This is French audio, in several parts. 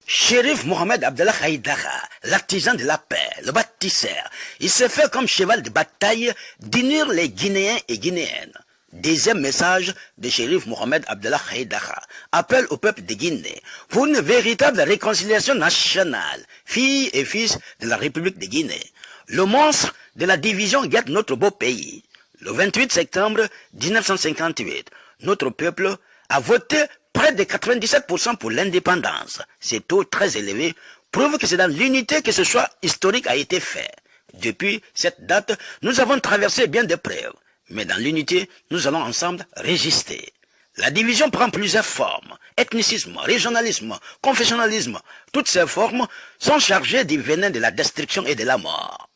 Chérif Mohamed Abdallah Haïdara, l'artisan de la paix, le bâtisseur, il se fait comme cheval de bataille d'unir les Guinéens et Guinéennes. Deuxième message de Chérif Mohamed Abdallah Haïdara, appel au peuple de Guinée pour une véritable réconciliation nationale, filles et fils de la République de Guinée. Le monstre de la division guette notre beau pays. Le 28 septembre 1958, notre peuple a voté près de 97% pour l'indépendance. Ces taux très élevés prouvent que c'est dans l'unité que ce choix historique a été fait. Depuis cette date, nous avons traversé bien d'épreuves, mais dans l'unité, nous allons ensemble résister. La division prend plusieurs formes. Ethnicisme, régionalisme, confessionnalisme, toutes ces formes sont chargées du venin de la destruction et de la mort.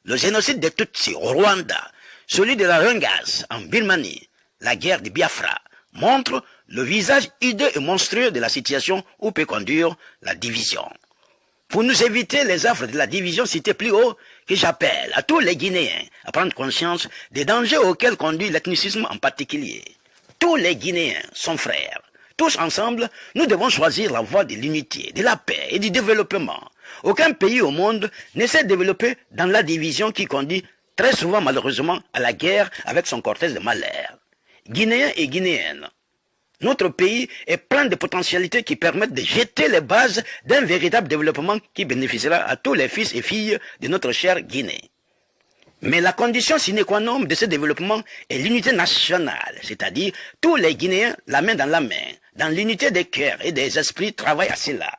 Le génocide des Tutsis au Rwanda, celui de la Rungas en Birmanie, la guerre de Biafra, montre le visage hideux et monstrueux de la situation où peut conduire la division. Pour nous éviter les affres de la division citée plus haut, que j'appelle à tous les Guinéens à prendre conscience des dangers auxquels conduit l'ethnicisme en particulier. Tous les Guinéens sont frères. Tous ensemble, nous devons choisir la voie de l'unité, de la paix et du développement. Aucun pays au monde ne s'est développé dans la division qui conduit très souvent malheureusement à la guerre avec son cortège de malheur. Guinéens et Guinéennes, notre pays est plein de potentialités qui permettent de jeter les bases d'un véritable développement qui bénéficiera à tous les fils et filles de notre chère Guinée. Mais la condition sine qua non de ce développement est l'unité nationale, c'est-à-dire tous les Guinéens, la main dans la main, dans l'unité des cœurs et des esprits, travaillent à cela.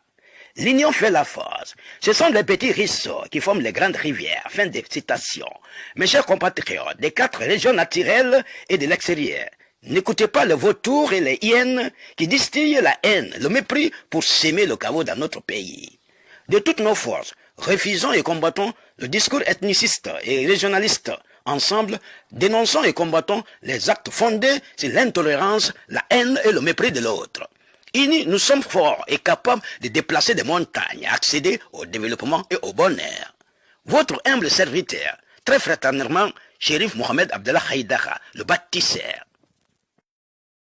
L'union fait la force. Ce sont les petits ruisseaux qui forment les grandes rivières. Fin de citation. Mes chers compatriotes des 4 régions naturelles et de l'extérieur, n'écoutez pas les vautours et les hyènes qui distillent la haine, le mépris pour s'aimer le chaos dans notre pays. De toutes nos forces, refusons et combattons le discours ethniciste et régionaliste. Ensemble, dénonçons et combattons les actes fondés sur l'intolérance, la haine et le mépris de l'autre. Unis, nous sommes forts et capables de déplacer des montagnes, accéder au développement et au bonheur. Votre humble serviteur, très fraternellement, Chérif Mohamed Abdallah Haïdara, le bâtisseur.